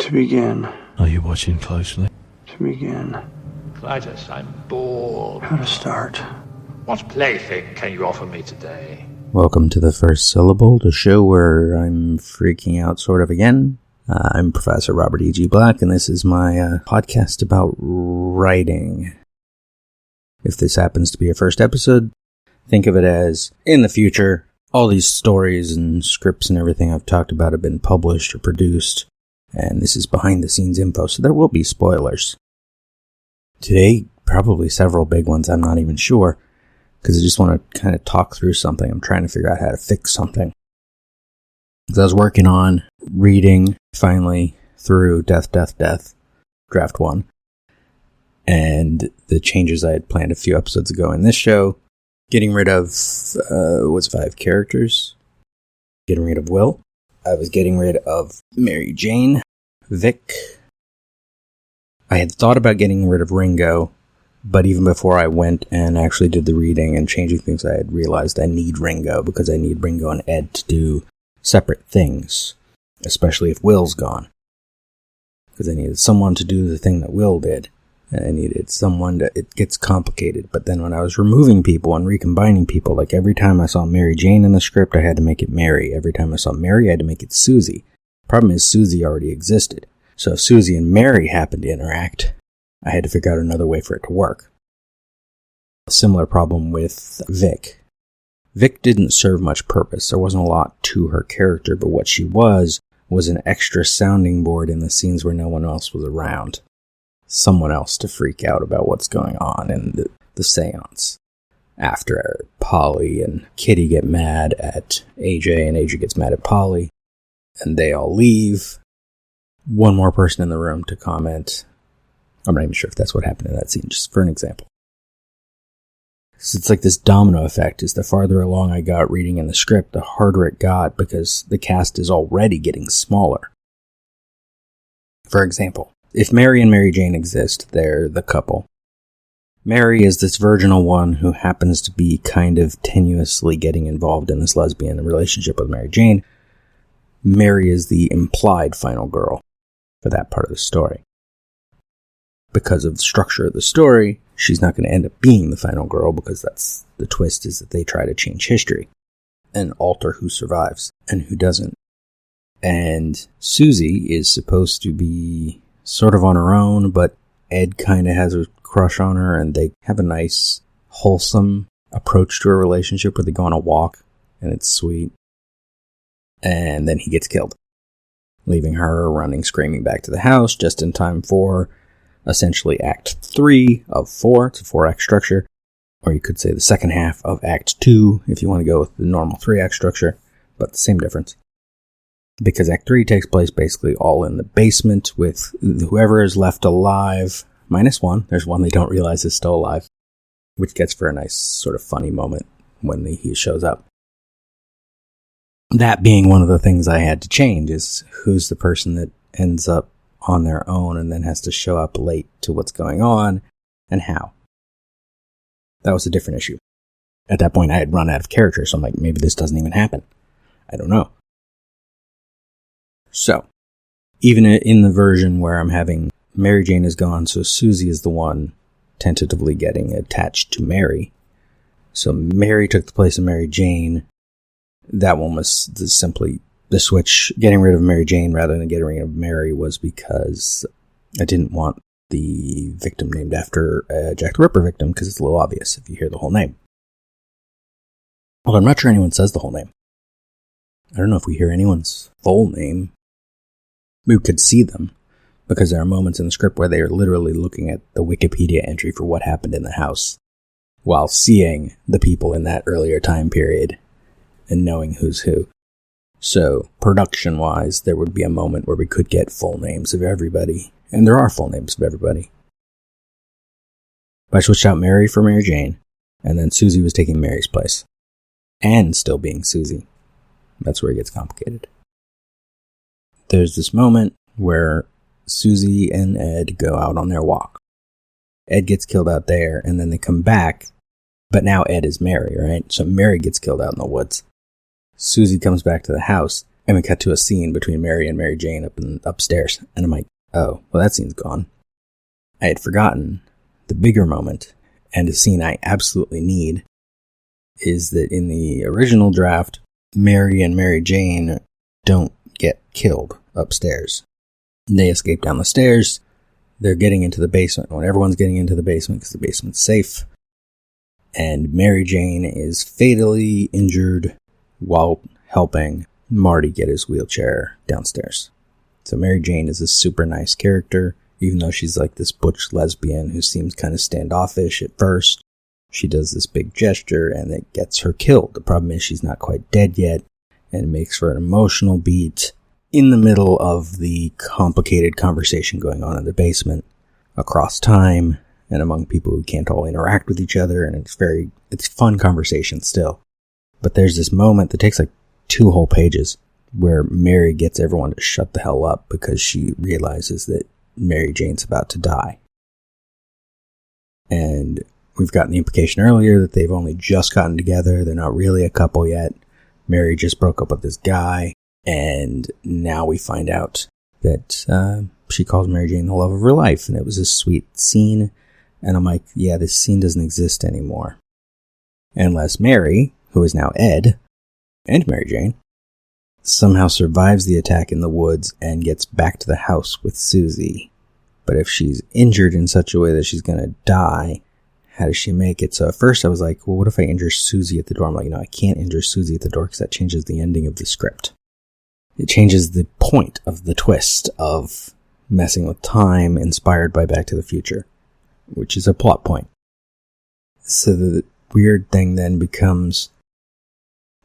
To begin. Are you watching closely? To begin. Clytus, I'm bored. How to start. What plaything can you offer me today? Welcome to The First Syllable, the show where I'm freaking out sort of again. I'm Professor Robert E.G. Black, and this is my podcast about writing. If this happens to be your first episode, think of it as, in the future, all these stories and scripts and everything I've talked about have been published or produced, and this is behind-the-scenes info, so there will be spoilers. Today, probably several big ones, I'm not even sure, because I just want to kind of talk through something. I'm trying to figure out how to fix something. Because I was working on reading, finally, through Death, Draft 1, and the changes I had planned a few episodes ago in this show, getting rid of, 5 characters, getting rid of Will, I was getting rid of Mary Jane, Vic. I had thought about getting rid of Ringo, but even before I went and actually did the reading and changing things, I had realized I need Ringo, because I need Ringo and Ed to do separate things, especially if Will's gone. Because I needed someone to do the thing that Will did, and I needed someone to, it gets complicated, but then when I was removing people and recombining people, like every time I saw Mary Jane in the script, I had to make it Mary. Every time I saw Mary, I had to make it Susie. Problem is, Susie already existed. So if Susie and Mary happened to interact, I had to figure out another way for it to work. A similar problem with Vic. Vic didn't serve much purpose. There wasn't a lot to her character, but what she was an extra sounding board in the scenes where no one else was around. Someone else to freak out about what's going on in the seance. After Polly and Kitty get mad at AJ, and AJ gets mad at Polly, and they all leave, one more person in the room to comment. I'm not even sure if that's what happened in that scene, just for an example. So it's like this domino effect. Is the farther along I got reading in the script, the harder it got, because the cast is already getting smaller. For example, if Mary and Mary Jane exist, they're the couple. Mary is this virginal one who happens to be kind of tenuously getting involved in this lesbian relationship with Mary Jane. Mary is the implied final girl for that part of the story. Because of the structure of the story, she's not going to end up being the final girl, because that's the twist, is that they try to change history and alter who survives and who doesn't. And Susie is supposed to be sort of on her own, but Ed kind of has a crush on her, and they have a nice, wholesome approach to a relationship where they go on a walk, and it's sweet. And then he gets killed, leaving her running screaming back to the house just in time for essentially Act 3 of 4. It's a 4-act structure, or you could say the second half of Act 2 if you want to go with the normal 3-act structure, but the same difference. Because Act 3 takes place basically all in the basement with whoever is left alive, minus one. There's one they don't realize is still alive, which gets for a nice sort of funny moment when he shows up. That being one of the things I had to change, is who's the person that ends up on their own and then has to show up late to what's going on, and how. That was a different issue. At that point, I had run out of characters, so I'm like, maybe this doesn't even happen. I don't know. So, even in the version where I'm having Mary Jane is gone, so Susie is the one tentatively getting attached to Mary. So Mary took the place of Mary Jane. That one was simply the switch. Getting rid of Mary Jane rather than getting rid of Mary was because I didn't want the victim named after Jack the Ripper victim, because it's a little obvious if you hear the whole name. Well, I'm not sure anyone says the whole name. I don't know if we hear anyone's full name. We could see them, because there are moments in the script where they are literally looking at the Wikipedia entry for what happened in the house, while seeing the people in that earlier time period and knowing who's who. So, production-wise, there would be a moment where we could get full names of everybody, and there are full names of everybody. But I switched out Mary for Mary Jane, and then Susie was taking Mary's place, and still being Susie. That's where it gets complicated. There's this moment where Susie and Ed go out on their walk. Ed gets killed out there, and then they come back, but now Ed is Mary, right? So Mary gets killed out in the woods. Susie comes back to the house, And we cut to a scene between Mary and Mary Jane upstairs. And I'm like, oh, well, that scene's gone. I had forgotten the bigger moment, and a scene I absolutely need, is that in the original draft, Mary and Mary Jane don't get killed upstairs. They escape down the stairs. They're getting into the basement when everyone's getting into the basement because the basement's safe. And Mary Jane is fatally injured while helping Marty get his wheelchair downstairs. So Mary Jane is a super nice character, even though she's like this butch lesbian who seems kind of standoffish at first. She does this big gesture and it gets her killed. The problem is she's not quite dead yet, and it makes for an emotional beat in the middle of the complicated conversation going on in the basement, across time, and among people who can't all interact with each other, and it's fun conversation still. But there's this moment that takes like 2 whole pages where Mary gets everyone to shut the hell up because she realizes that Mary Jane's about to die. And we've gotten the implication earlier that they've only just gotten together. They're not really a couple yet. Mary just broke up with this guy. And now we find out that she calls Mary Jane the love of her life. And it was a sweet scene. And I'm like, yeah, this scene doesn't exist anymore. Unless Mary, who is now Ed, and Mary Jane, somehow survives the attack in the woods and gets back to the house with Susie. But if she's injured in such a way that she's going to die, how does she make it? So at first I was like, well, what if I injure Susie at the door? I'm like, no, I can't injure Susie at the door because that changes the ending of the script. It changes the point of the twist of messing with time inspired by Back to the Future, which is a plot point. So the weird thing then becomes,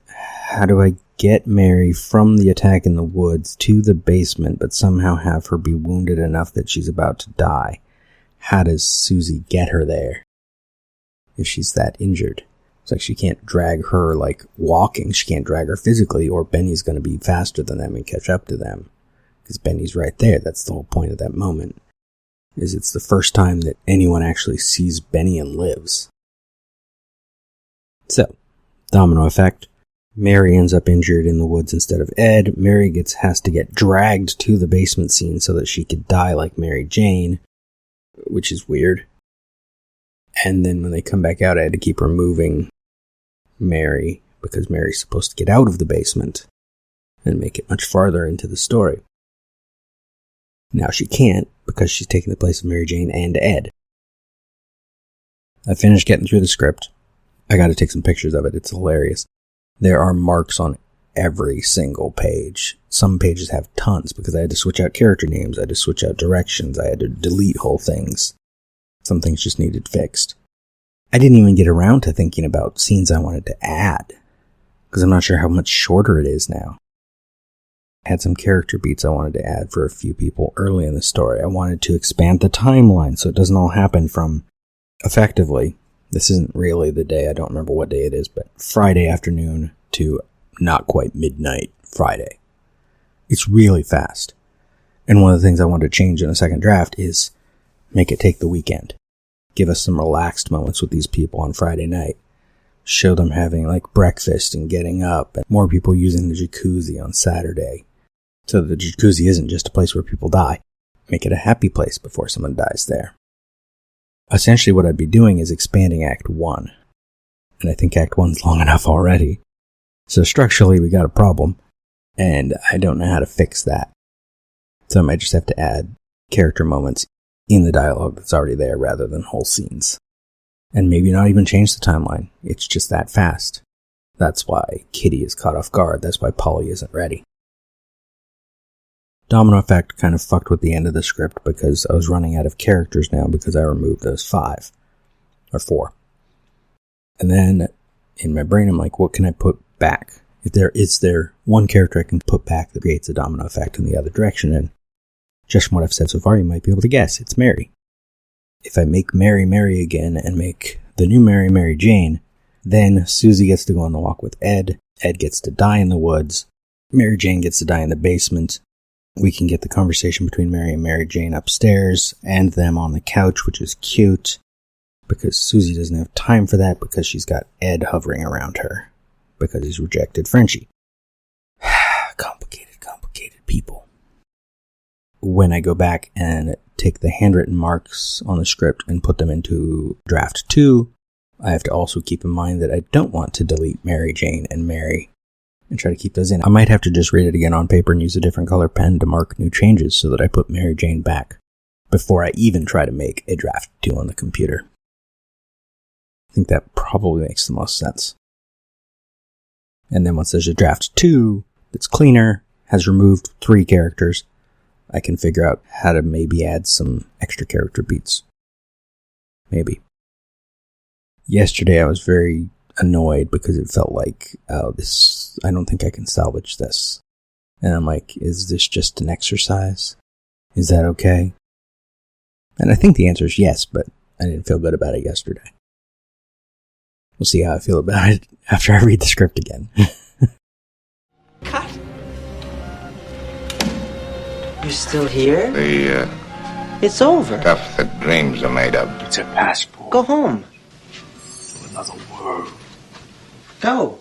how do I get Mary from the attack in the woods to the basement, but somehow have her be wounded enough that she's about to die? How does Susie get her there if she's that injured? It's like she can't drag her like walking. She can't drag her physically, or Benny's going to be faster than them and catch up to them. Because Benny's right there. That's the whole point of that moment. Is it's the first time that anyone actually sees Benny and lives. So, domino effect. Mary ends up injured in the woods instead of Ed. Mary has to get dragged to the basement scene so that she could die like Mary Jane, which is weird. And then when they come back out, I had to keep removing Mary because Mary's supposed to get out of the basement and make it much farther into the story. Now she can't because she's taking the place of Mary Jane and Ed. I finished getting through the script. I got to take some pictures of it. It's hilarious. There are marks on every single page. Some pages have tons because I had to switch out character names. I had to switch out directions. I had to delete whole things. Some things just needed fixed. I didn't even get around to thinking about scenes I wanted to add because I'm not sure how much shorter it is now. I had some character beats I wanted to add for a few people early in the story. I wanted to expand the timeline so it doesn't all happen from, effectively, this isn't really the day, I don't remember what day it is, but Friday afternoon to not quite midnight Friday. It's really fast. And one of the things I wanted to change in a second draft is make it take the weekend. Give us some relaxed moments with these people on Friday night. Show them having like breakfast and getting up, and more people using the jacuzzi on Saturday. So the jacuzzi isn't just a place where people die. Make it a happy place before someone dies there. Essentially what I'd be doing is expanding Act 1. And I think Act 1's long enough already. So structurally we got a problem, and I don't know how to fix that. So I might just have to add character moments in the dialogue that's already there rather than whole scenes. And maybe not even change the timeline. It's just that fast. That's why Kitty is caught off guard. That's why Polly isn't ready. Domino effect kind of fucked with the end of the script because I was running out of characters now because I removed those 5. Or 4. And then in my brain I'm like, what can I put back? Is there one character I can put back that creates a domino effect in the other direction? And just from what I've said so far, you might be able to guess. It's Mary. If I make Mary Mary again and make the new Mary Mary Jane, then Susie gets to go on the walk with Ed. Ed gets to die in the woods. Mary Jane gets to die in the basement. We can get the conversation between Mary and Mary Jane upstairs and them on the couch, which is cute because Susie doesn't have time for that because she's got Ed hovering around her because he's rejected Frenchie. Complicated people. When I go back and take the handwritten marks on the script and put them into draft 2, I have to also keep in mind that I don't want to delete Mary Jane and Mary and try to keep those in. I might have to just read it again on paper and use a different color pen to mark new changes so that I put Mary Jane back before I even try to make a draft 2 on the computer. I think that probably makes the most sense. And then once there's a draft 2 that's cleaner, has removed 3 characters, I can figure out how to maybe add some extra character beats. Maybe. Yesterday I was very annoyed because it felt like, I don't think I can salvage this. And I'm like, is this just an exercise? Is that okay? And I think the answer is yes, but I didn't feel good about it yesterday. We'll see how I feel about it after I read the script again. Cut. You're still here? It's over. Stuff that dreams are made of. It's a passport Go home. to another world. Go.